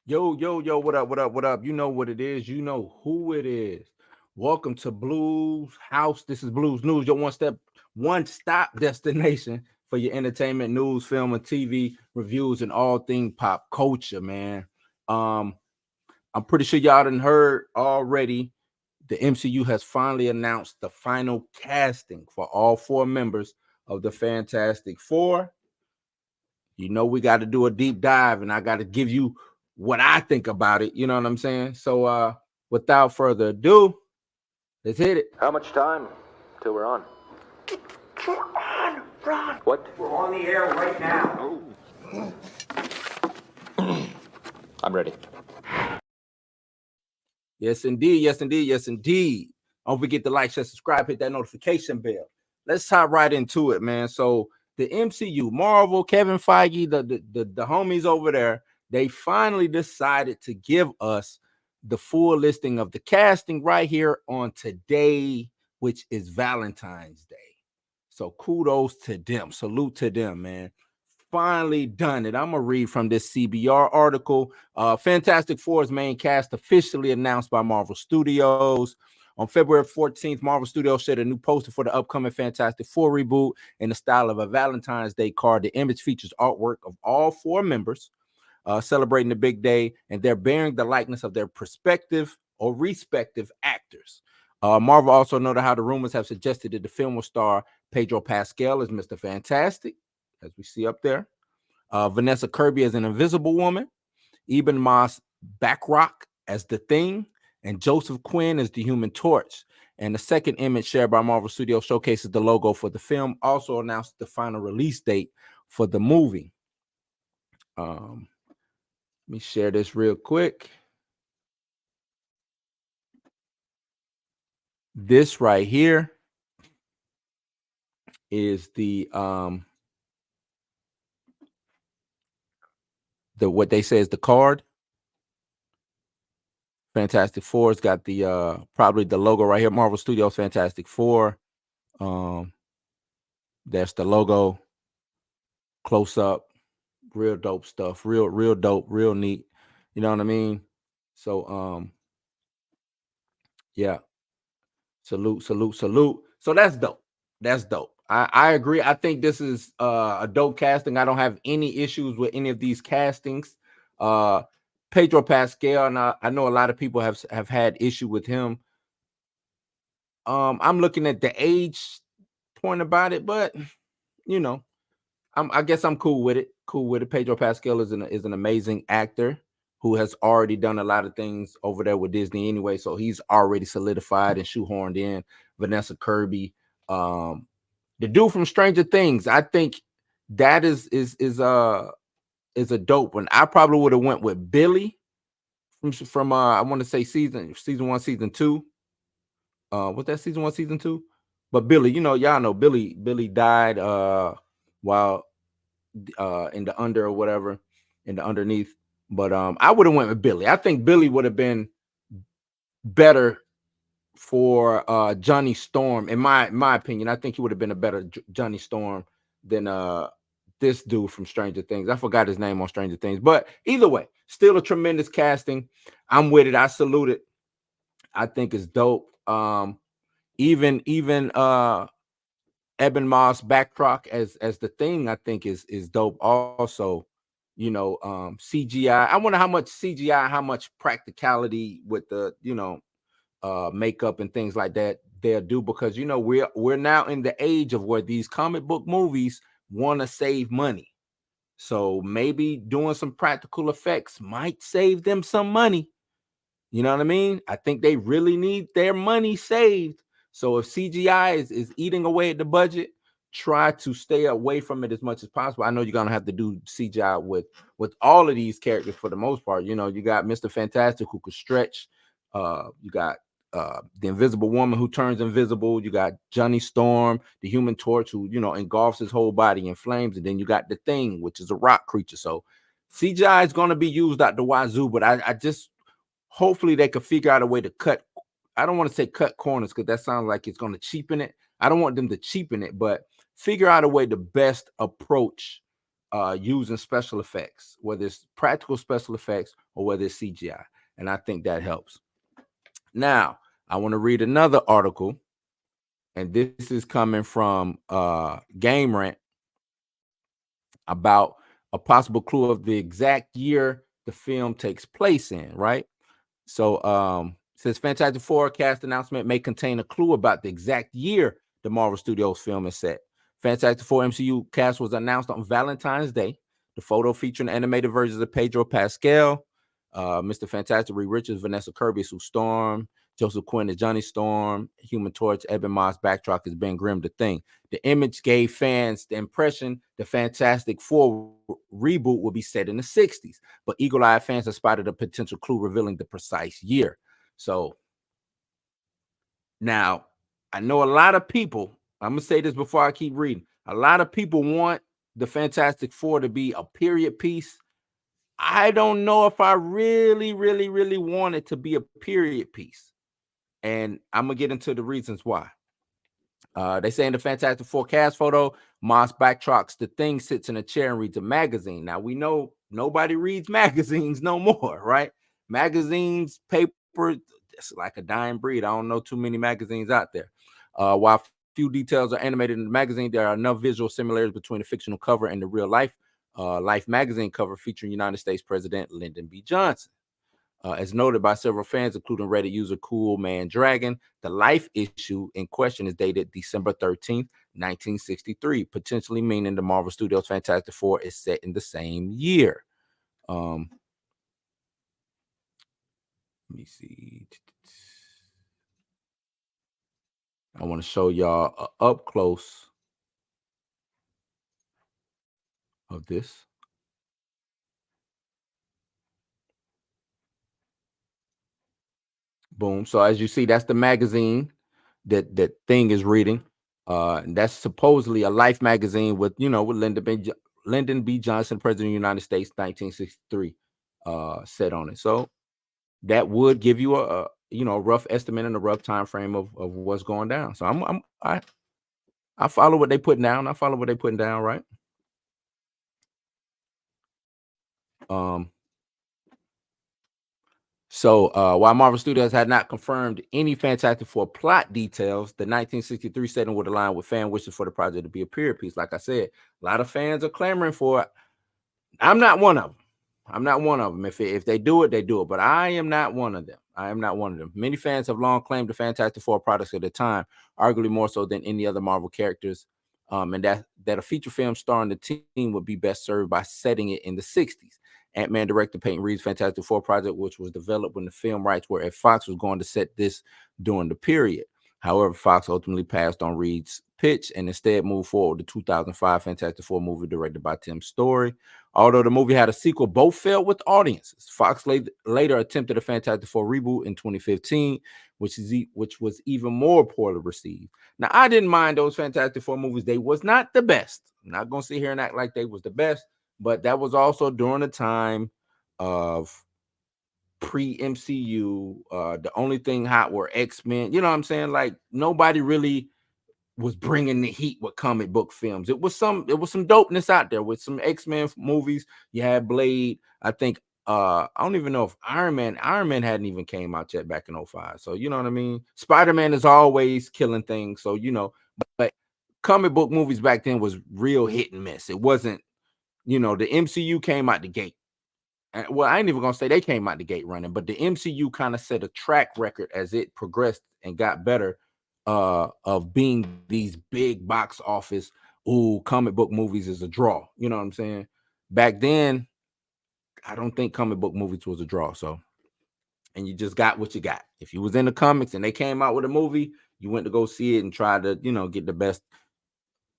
Yo, what up? You know what it is. You know who it is. Welcome to Blues House. This is Blues News, your one stop destination for your entertainment, news, film, and TV reviews and all thing pop culture, man. Um, I'm pretty sure y'all done heard already. The MCU has finally announced the final casting for all four members of the Fantastic Four. You know, we got to do a deep dive, and I got to give you what I think about it. You know what I'm saying? So, without further ado, let's hit it. How much time till we're on? We're on, Ron. What? We're on the air right now. I'm ready. Yes, indeed. Yes, indeed. Yes, indeed. Don't forget to like, share, subscribe, hit that notification bell. Let's hop right into it, man. So the MCU, Marvel, Kevin Feige, the homies over there, they finally decided to give us the full listing of the casting right here on today, which is Valentine's Day. So kudos to them. Salute to them, man. Finally done it. I'm gonna read from this CBR article. Fantastic Four's main cast officially announced by Marvel Studios. On February 14th, Marvel Studios shared a new poster for the upcoming Fantastic Four reboot in the style of a Valentine's Day card. The image features artwork of all four members celebrating the big day, and they're bearing the likeness of their prospective or respective actors. Marvel also noted how the rumors have suggested that the film will star Pedro Pascal as Mr. Fantastic, as we see up there, Vanessa Kirby as an Invisible Woman, Eben Moss Backrock as the Thing, and Joseph Quinn as the Human Torch. And the second image shared by Marvel Studios showcases the logo for the film, also announced the final release date for the movie. Let me share this real quick. This right here is the what they say is the card. Fantastic Four's got the probably the logo right here, Marvel Studios Fantastic Four. That's the logo, close up, real dope stuff, real dope, real neat. You know what I mean? So yeah, salute. So that's dope. That's dope. I agree. I think this is a dope casting. I don't have any issues with any of these castings. Pedro Pascal, and I know a lot of people have had issue with him. I'm looking at the age point about it, but you know, I guess I'm cool with it. Cool with it. Pedro Pascal is an amazing actor who has already done a lot of things over there with Disney anyway, so he's already solidified and shoehorned in. Vanessa Kirby, the dude from Stranger Things. I think that is a dope one. I probably would have went with Billy from I want to say season 1, season 2. Was that season 1, season 2? But Billy, y'all know Billy died while in the under or whatever, in the underneath. But I would have went with Billy. I think Billy would have been better for Johnny Storm, in my opinion. I think he would have been a better Johnny Storm than this dude from Stranger Things. I forgot his name on Stranger Things, but either way, still a tremendous casting. I'm with it. I salute it. I think it's dope. Even Eben Moss Backrock as the Thing, I think is dope. Also, CGI. I wonder how much CGI, how much practicality with the makeup and things like that they'll do, because we're now in the age of where these comic book movies want to save money. So maybe doing some practical effects might save them some money. You know what I mean? I think they really need their money saved. So if CGI is eating away at the budget, try to stay away from it as much as possible. I know you're gonna have to do CGI with all of these characters for the most part. You got Mr. Fantastic who could stretch. You got the Invisible Woman who turns invisible. You got Johnny Storm, the Human Torch, who engulfs his whole body in flames, and then you got the Thing, which is a rock creature. So CGI is gonna be used out the wazoo, but I just hopefully they could figure out a way to cut. I don't want to say cut corners because that sounds like it's going to cheapen it. I don't want them to cheapen it, but figure out a way to best approach using special effects, whether it's practical special effects or whether it's CGI. And I think that helps. Now, I want to read another article, and this is coming from Game Rant about a possible clue of the exact year the film takes place in, right? So says Fantastic Four cast announcement may contain a clue about the exact year the Marvel Studios film is set. Fantastic Four MCU cast was announced on Valentine's Day. The photo featuring animated versions of Pedro Pascal, Mr. Fantastic, Reed Richards, Vanessa Kirby, Sue Storm, Joseph Quinn as Johnny Storm, Human Torch, Ebon Moss, backdrop is Ben Grimm, The Thing. The image gave fans the impression the Fantastic Four reboot will be set in the 60s, but eagle-eyed fans have spotted a potential clue revealing the precise year. So now, I know a lot of people, I'm going to say this before I keep reading, a lot of people want the Fantastic Four to be a period piece. I don't know if I really want it to be a period piece. And I'm going to get into the reasons why. They say in the Fantastic Four cast photo, Moss backtracks The Thing sits in a chair and reads a magazine. Now, we know nobody reads magazines no more, right? Magazines, paper, it's like a dying breed. I don't know too many magazines out there. While few details are animated in the magazine, there are enough visual similarities between the fictional cover and the real life Life magazine cover featuring United States President Lyndon B. Johnson. As noted by several fans, including Reddit user Cool Man Dragon, the Life issue in question is dated December 13th, 1963, potentially meaning the Marvel Studios Fantastic Four is set in the same year. Let me see. I want to show y'all up close of this. Boom. So as you see, that's the magazine that Thing is reading. And that's supposedly a Life magazine with, with Lyndon B. Johnson, President of the United States, 1963, set on it. So that would give you a rough estimate and a rough time frame of what's going down. So I follow what they putting down. Right? So while Marvel Studios had not confirmed any Fantastic Four plot details, the 1963 setting would align with fan wishes for the project to be a period piece. Like I said, a lot of fans are clamoring for it. I'm not one of them. If they do it, they do it. But I am not one of them. Many fans have long claimed the Fantastic Four products at the time, arguably more so than any other Marvel characters, and that a feature film starring the team would be best served by setting it in the 60s. Ant-Man director Peyton Reed's Fantastic Four project, which was developed when the film rights were at Fox, was going to set this during the period. However, Fox ultimately passed on Reed's pitch and instead moved forward with the 2005 Fantastic Four movie directed by Tim Story. Although the movie had a sequel, both failed with audiences. Fox later attempted a Fantastic Four reboot in 2015, which was even more poorly received. Now, I didn't mind those Fantastic Four movies. They was not the best. I'm not going to sit here and act like they was the best, but that was also during the time of pre-MCU. The only thing hot were X-Men. You know what I'm saying? Like, nobody really was bringing the heat with comic book films. It was some dopeness out there with some X-Men movies. You had Blade. I think I don't even know if Iron Man hadn't even came out yet back in 2005. So you know what I mean? Spider-Man is always killing things. So but comic book movies back then was real hit and miss. It wasn't, the MCU came out the gate. Well, I ain't even gonna say they came out the gate running, but the MCU kind of set a track record as it progressed and got better of being these big box office comic book movies is a draw. You know what I'm saying? Back then, I don't think comic book movies was a draw. So, and you just got what you got. If you was in the comics and they came out with a movie, you went to go see it and try to, get the best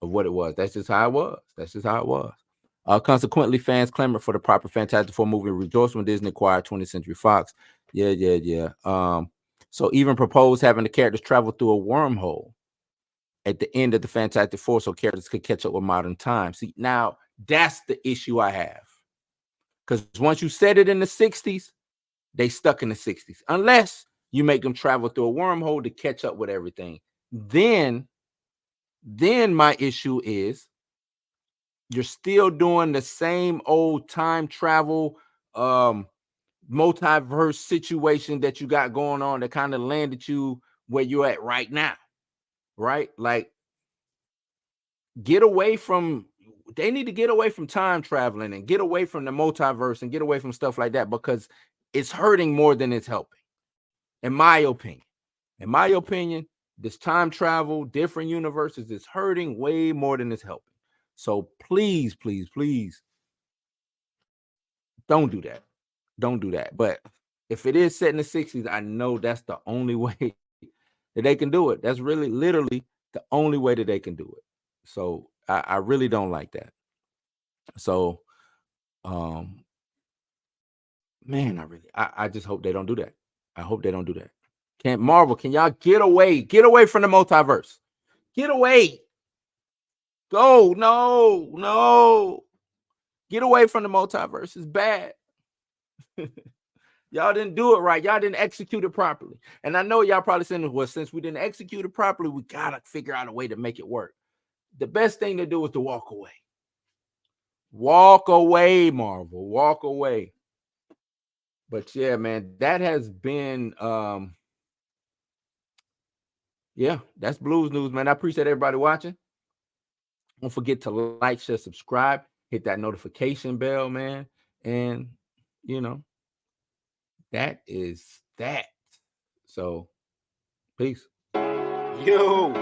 of what it was. That's just how it was. Consequently, fans clamored for the proper Fantastic Four movie and rejoiced when Disney acquired 20th Century Fox. Yeah. So even proposed having the characters travel through a wormhole at the end of the Fantastic Four so characters could catch up with modern times. See, now that's the issue I have. Because once you set it in the 60s, they stuck in the 60s. Unless you make them travel through a wormhole to catch up with everything. Then my issue is you're still doing the same old time travel multiverse situation that you got going on that kind of landed you where you're at right now, right? Like, get away from, they need to get away from time traveling and get away from the multiverse and get away from stuff like that, because it's hurting more than it's helping, in my opinion. In my opinion, this time travel, different universes, is hurting way more than it's helping. So please, please, please don't do that. Don't do that. But if it is set in the 60s, I know that's the only way that they can do it. That's really literally the only way that they can do it. So I really don't like that. So man, I just hope they don't do that. I hope they don't do that. Can y'all get away from the multiverse? Get away. Go. No. Get away from the multiverse. It's bad. Y'all didn't do it right. Y'all didn't execute it properly. And I know y'all probably saying, well, since we didn't execute it properly, we gotta figure out a way to make it work. The best thing to do is to walk away. Walk away, Marvel. Walk away. But yeah, man, that has been that's Blues News, man. I appreciate everybody watching. Don't forget to like, share, subscribe, hit that notification bell, man. And that is that. So peace. Yo,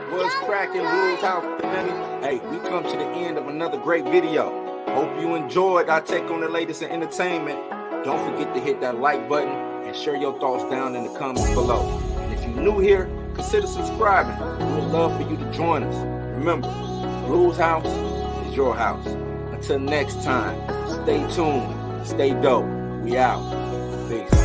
what's cracking, Blues House family? Hey, we come to the end of another great video. Hope you enjoyed our take on the latest in entertainment. Don't forget to hit that like button and share your thoughts down in the comments below. And if you're new here, consider subscribing. We would love for you to join us. Remember, Blues House is your house. Until next time, stay tuned, stay dope. We out. Peace.